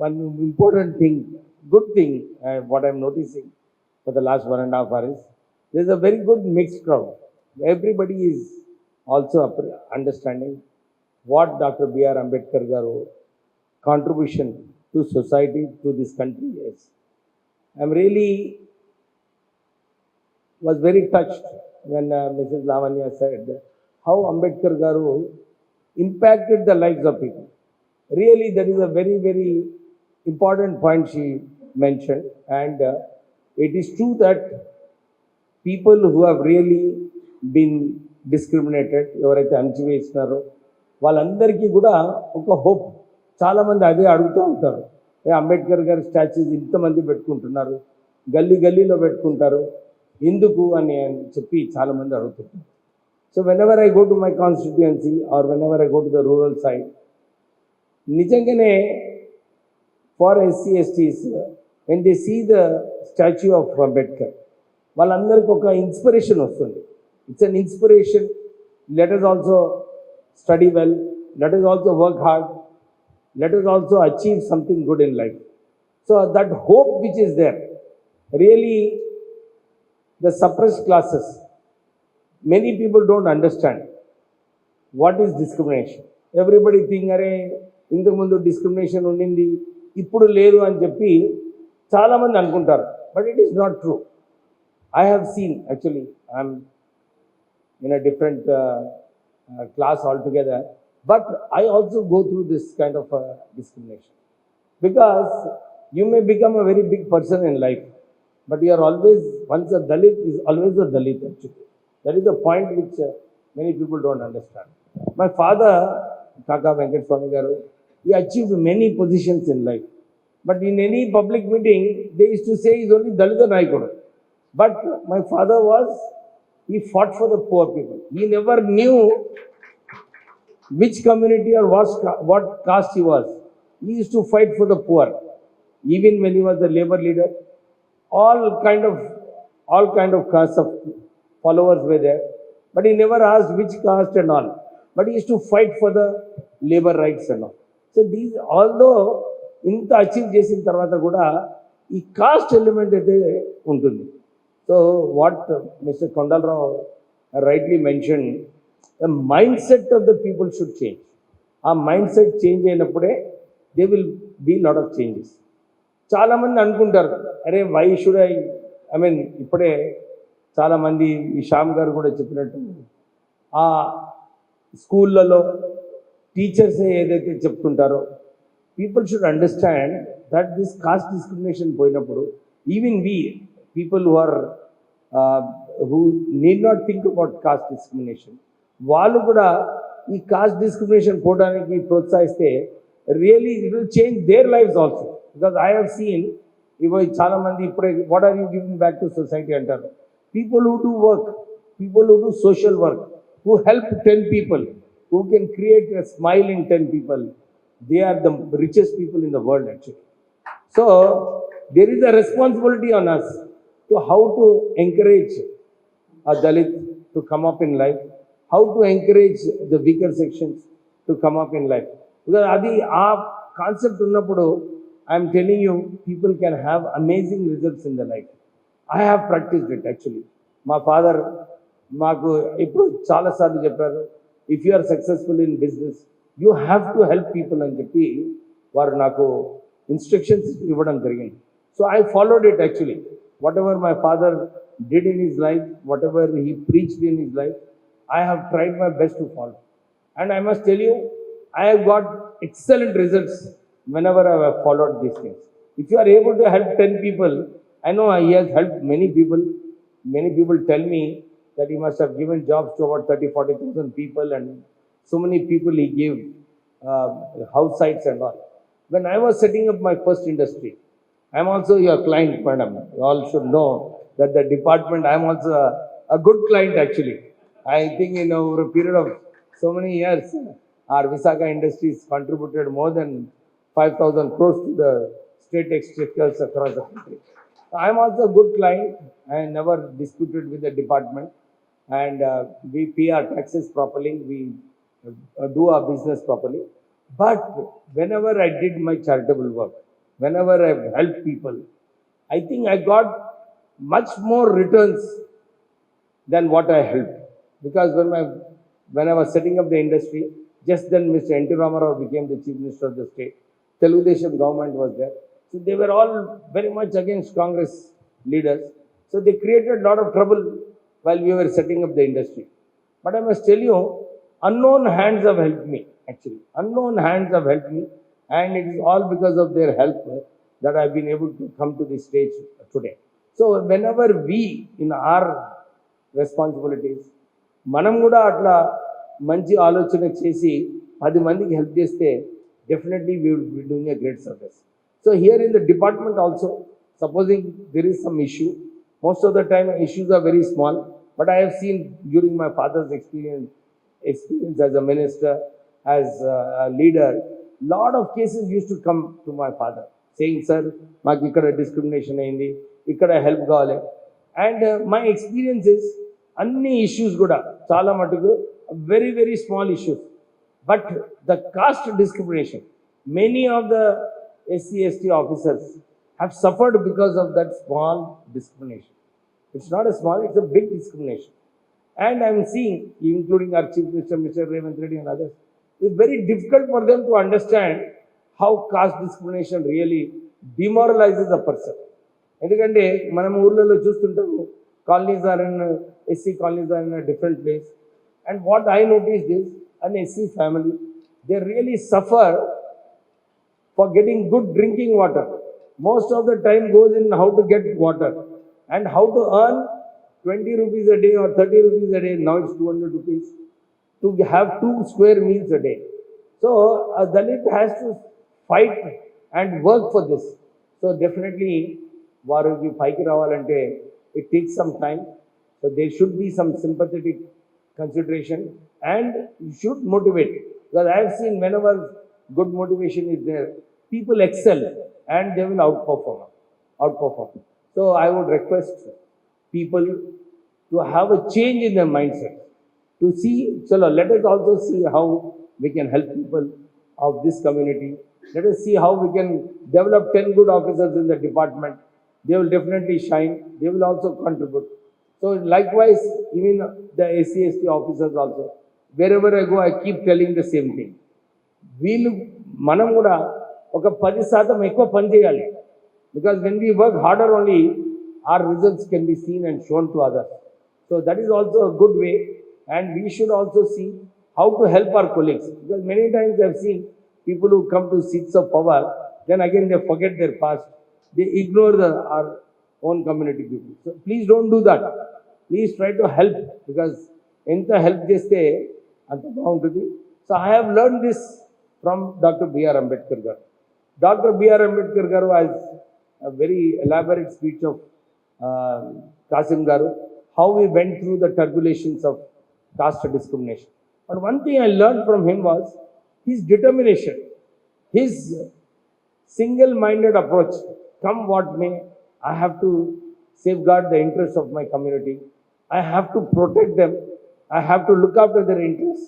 one important thing, good thing, what I'm noticing for the last 1.5 hours is there's a very good mixed crowd. Everybody is also understanding what Dr. B.R. Ambedkar Garu contribution to society, to this country is. I'm really was very touched when Mrs. Lavanya said how Ambedkar Garu impacted the lives of people. Really, that is a very, very important point she mentioned. And it is true that people who have really been discriminated, ఎవరైతే అణచివేసినారో వాళ్ళందరికీ కూడా ఒక hope. చాలామంది అదే అడుగుతూ ఉంటారు, అంబేద్కర్ గారి statues ఇంతమంది పెట్టుకుంటున్నారు, గల్లీ గల్లీలో పెట్టుకుంటారు ఎందుకు అని చెప్పి చాలామంది అడుగుతుంటారు. So whenever I go to my constituency or whenever I go to the rural side, నిజంగానే for SC STs when they see the statue of Ambedkar వాళ్ళందరికీ ఒక ఇన్స్పిరేషన్ వస్తుంది. It's an inspiration. Let us also study well, let us also work hard, let us also achieve something good in life. So that hope which is there, really the suppressed classes, many people don't understand what is discrimination. Everybody think, are ఇంతకు ముందు discrimination ఉండింది ఇప్పుడు లేదు అని చెప్పి చాలామంది అనుకుంటారు. But it is not true. I have seen, actually I am in a different class altogether, but I also go through this kind of discrimination, because you may become a very big person in life, but you are always, once a Dalit is always a Dalit actually. That is the point which many people don't understand. My father, Kaka Venkat Swami Garu, he achieved many positions in life, but in any public meeting they used to say he is only Dalita Naikudu. But my father he fought for the poor people. He never knew which community or what caste he was. He used to fight for the poor. Even when he was the labor leader, all kind of caste of followers were there. But he never asked which caste and all. But he used to fight for the labor rights and all. So these, although inta achieve chesin tarvata kuda ee caste element aithe untundi. So what Mr. Kondalrao rightly mentioned, the mindset of the people should change. ఆ mind set change అయినప్పుడే they will be lot of changes. చాలామంది అనుకుంటారు, అరే why should I mean ఇప్పుడే చాలామంది ఈ శ్యామ్ గారు కూడా చెప్పినట్టు ఆ స్కూళ్ళలో టీచర్స్ ఏదైతే చెప్తుంటారో people should understand that this caste discrimination పోయినప్పుడు even we people who need not think about caste discrimination, వాళ్ళు కూడా ఈ కాస్ట్ డిస్క్రిమినేషన్ పోవడానికి ప్రోత్సహిస్తే really it will change their lives also. Because I have seen ఇవి చాలామంది ఇప్పుడే what are you giving back to society అంటారు. People who do work, people who do social work, who help 10 people, who can create a smile in 10 people, they are the richest people in the world actually. So there is a responsibility on us to how to encourage a Dalit to come up in life, how to encourage the weaker sections to come up in life. Because adi aa concept unnappudu I am telling you, people can have amazing results in their life. I have practiced it actually. My father maaku ippudu chaala saarlu chepparu, if you are successful in business you have to help people అని చెప్పి వారు నాకు instructions ఇవ్వడం జరిగింది. So I followed it actually. Whatever my father did in his life, whatever he preached in his life, I have tried my best to follow. And I must tell you, I have got excellent results whenever I have followed these things. If you are able to help 10 people, I know he has helped many people. Many people tell me that he must have given jobs to about 30,000-40,000 people, and so many people he gave house sites and all. When I was setting up my first industry, I am also your client, madam. You all should know that the department, I am also a good client actually. I think in over a period of so many years, our Visakha Industries contributed more than 5,000 crores to the state exchequers across the country. I am also a good client. I never disputed with the department, and we pay our taxes properly, we do our business properly. But whenever I did my charitable work, whenever I've helped people, I think I got much more returns than what I helped. Because when I was setting up the industry, just then Mr. N.T. Ramarao became the Chief Minister of the state. Telugudesam government was there. So they were all very much against Congress leaders. So they created a lot of trouble while we were setting up the industry. But I must tell you, unknown hands have helped me, actually. Unknown hands have helped me, and it is all because of their help that I've been able to come to this stage today. So whenever we, in our responsibilities మనం కూడా అట్లా మంచి ఆలోచన చేసి 10 మందికి help చేస్తే definitely we will be doing a great service. So here in the department also, supposing there is some issue, most of the time issues are very small, but I have seen during my father's experience as a minister, as a leader, lot of cases used to come to my father saying, sir, maaku ikkada discrimination ayindi, ikkada help kavale. And my experience is anni issues kuda chaala matuku very very small issues, but the caste discrimination, many of the SC/ST officers have suffered because of that small discrimination. It's not a small, it's a big discrimination. And I'm seeing, including our Chief Minister, Mr. Revanth Reddy and others, it's very difficult for them to understand how caste discrimination really demoralizes a person. ఎందుకంటే మనం ఊర్లలో చూస్తుంటాము, colonies are in, SC colonies are in a different place. And what I noticed is, an SC family, they really suffer for getting good drinking water. Most of the time goes in how to get water and how to earn 20 rupees a day or 30 rupees a day. Now it's 200 rupees to have 2 square meals a day. So a Dalit has to fight and work for this. So definitely వారికి పైకి రావాలంటే it takes some time. So there should be some sympathetic consideration and you should motivate, because I have seen whenever good motivation is there, people excel and they will outperform. So I would request people to have a change in their mindset, to see, chalo, let us also see how we can help people of this community. Let us see how we can develop 10 good officers in the department. They will definitely shine. They will also contribute. So likewise, even the SC/ST officers also, wherever I go, I keep telling the same thing. వీళ్ళు మనం కూడా ఒక 10% ఎక్కువ పని చేయాలి, because when we work harder only, our results can be seen and shown to others. So that is also a good way, and we should also see how to help our colleagues, because many times I have seen people who come to seats of power, then again they forget their past, they ignore our own community people. So please don't do that. Please try to help, because enta help cheste anta baaguntundi. So I have learned this from Dr. B.R. Ambedkar garu. Dr. B.R. Ambedkar garu has a very elaborate speech of Kasim garu, how we went through the turbulations of caste discrimination. But one thing I learned from him was his determination, his single-minded approach. Come what may, I have to safeguard the interests of my community. I have to protect them. I have to look after their interests.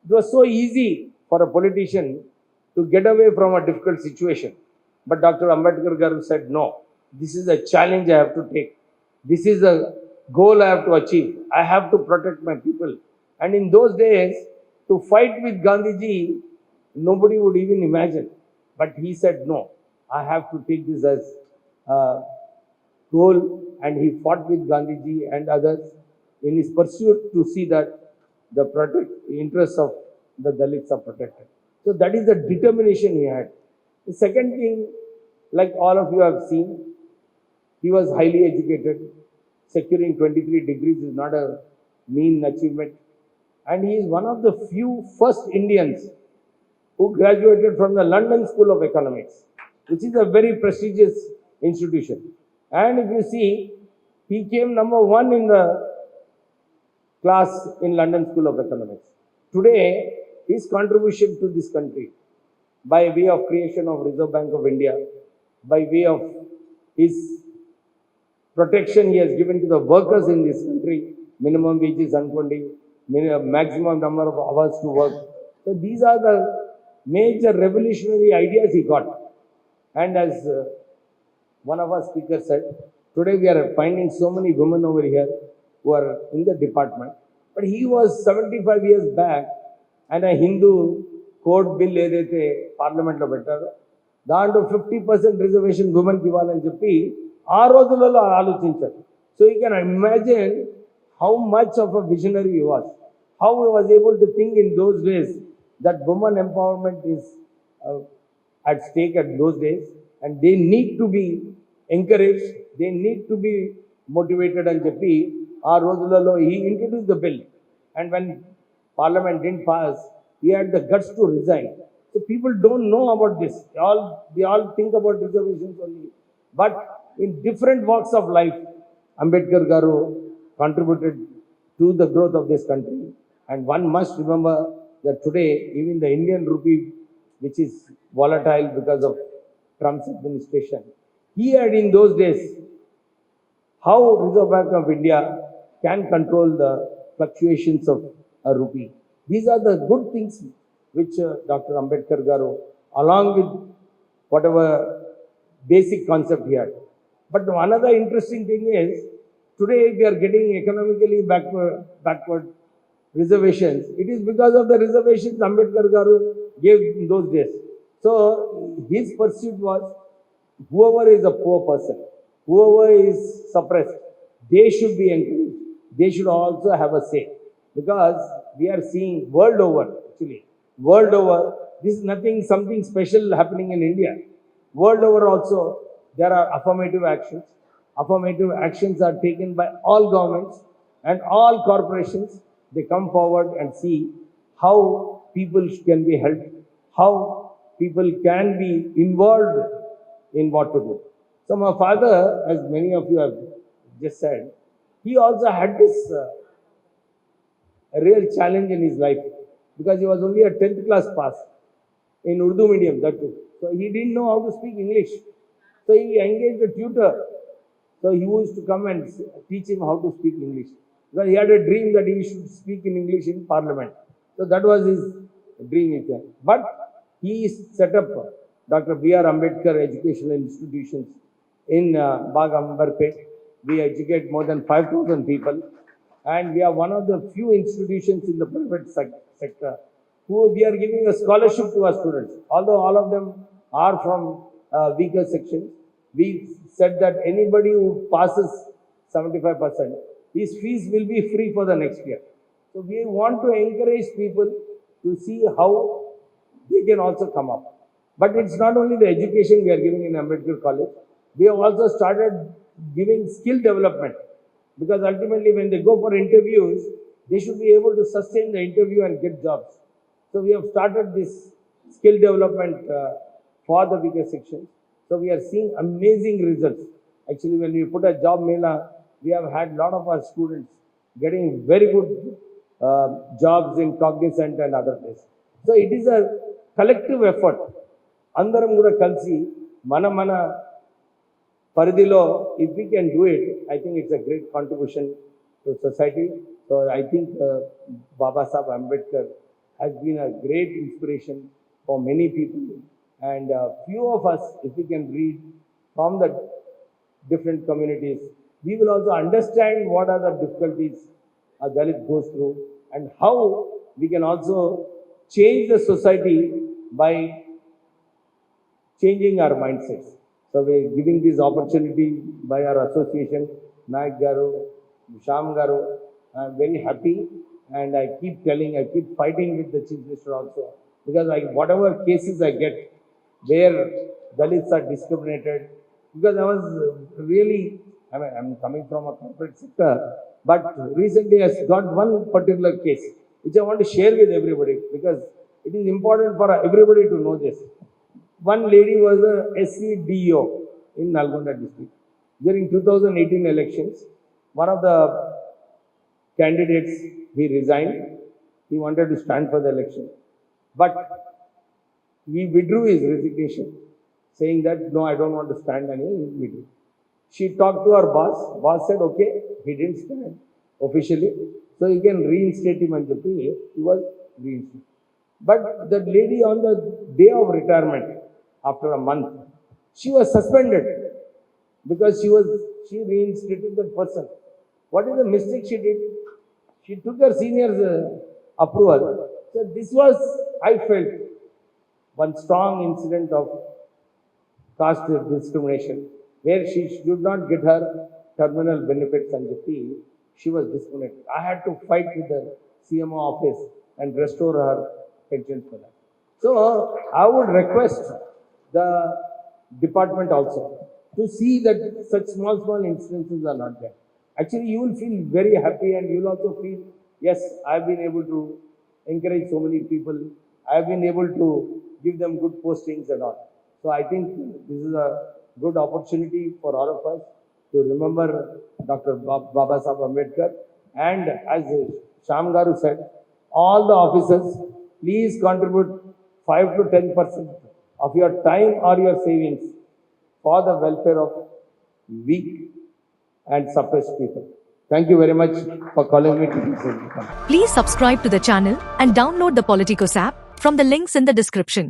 It was so easy for a politician to get away from a difficult situation. But Dr. Ambedkar garu said, no, this is a challenge I have to take. This is a goal I have to achieve. I have to protect my people. And in those days, to fight with Gandhiji, nobody would even imagine. But he said, no, I have to take this as a goal. And he fought with Gandhiji and others in his pursuit to see that the interests of the Dalits are protected. So that is the determination he had. The second thing, like all of you have seen, he was highly educated. Securing 23 degrees is not a mean achievement. And he is one of the few first Indians who graduated from the London School of Economics, which is a very prestigious institution. And if you see, he came number 1 in the class in London School of Economics. Today, his contribution to this country, by way of creation of Reserve Bank of India, by way of his protection he has given to the workers in this country, minimum wages unkondi, maximum number of hours to work. So these are the major revolutionary ideas he got. And as one of our speakers said, today we are finding so many women over here who are in the department. But he was 75 years back, and a Hindu code bill ఏదైతే పార్లమెంట్లో పెట్టారో దాంట్లో 50% reservation ఉమెన్కి ఇవ్వాలని చెప్పి ఆ రోజులలో ఆలోచించారు. So you can imagine how much of a visionary he was, how he was able to think in those days that women empowerment is at stake at those days, and they need to be encouraged, they need to be motivated అని చెప్పి ఆ రోజులలో he introduced the bill, and when parliament didn't pass, he had the guts to resign. So people don't know about this. They all think about reservations only, but in different walks of life, Ambedkar garu contributed to the growth of this country. And one must remember that today, even the Indian rupee, which is volatile because of Trump's administration, he had in those days how Reserve Bank of India can control the fluctuations of a rupee. These are the good things which Dr. Ambedkar garu, along with whatever basic concept he had. But another interesting thing is, today we are getting economically backward reservations. It is because of the reservations Ambedkar garu gave in those days. So his pursuit was, whoever is a poor person, whoever is suppressed, they should be encouraged. They should also have a say. Because we are seeing world over, this is something special happening in India. World over also, there are affirmative actions. Affirmative actions are taken by all governments and all corporations. They come forward and see how people can be helped, how people can be involved in what to do. So my father, as many of you have just said, he also had this real challenge in his life, because he was only a 10th class pass in Urdu medium, that too. So he didn't know how to speak English. So he engaged a tutor. So he used to come and teach him how to speak English. Because he had a dream that he should speak in English in Parliament. So that was his dream. But he set up Dr. B.R. Ambedkar Educational Institutions in Bagambarpet. We educate more than 5,000 people. And we are one of the few institutions in the private sector who we are giving a scholarship to our students. Although all of them are from weaker sections, we said that anybody who passes 75%, his fees will be free for the next year. So we want to encourage people to see how they can also come up. But it's not only the education we are giving in Ambedkar College. We have also started giving skill development, because ultimately when they go for interviews, they should be able to sustain the interview and get jobs. So we have started this skill development for the weaker sections. So we are seeing amazing results. Actually, when we put a job mela, we have had a lot of our students getting very good jobs in Cognizant and other places. So it is a collective effort. Andaram kuda kalsi mana paridilo, if we can do it, I think it's a great contribution to society. So I think Baba Saheb Ambedkar has been a great inspiration for many people. And few of us, if we can read from the different communities, we will also understand what are the difficulties a Dalit goes through, and how we can also change the society by changing our mindsets. So we are giving this opportunity by our association, Naik Garu, Sham Garu. I am very happy, and I keep fighting with the Chief Minister also, because whatever cases I get where Dalits are discriminated, because I was really, I'm coming from a corporate sector, but recently I got one particular case which I want to share with everybody, because it is important for everybody to know this. One lady was a SCDO in Nalgonda district. During 2018 elections, one of the candidates, he resigned. He wanted to stand for the election, but he withdrew his resignation, saying that, no, I don't want to stand, and he withdrew. She talked to her boss. Boss said, okay, he didn't stand officially, so you can reinstate him, and he was reinstated. But the lady, on the day of retirement, after a month, she was suspended because she reinstated that person. What is the mistake she did? She took her senior's approval. So this was, I felt, one strong incident of caste discrimination, where she should not get her terminal benefits and the fee. She was discriminated. I had to fight with the CMO office and restore her pension for that. So I would request the department also to see that such small instances are not there. Actually, you will feel very happy and you will also feel, yes, I've been able to encourage so many people. I've been able to give them good postings and all. So I think this is a good opportunity for all of us to remember Dr. Baba Sahib Ambedkar. And as Shyam Garu said, all the officers, please contribute 5 to 10% of your time or your savings for the welfare of weak and suppressed people. Thank you very much for calling me to this. Please subscribe to the channel and download the Politikos app from the links in the description.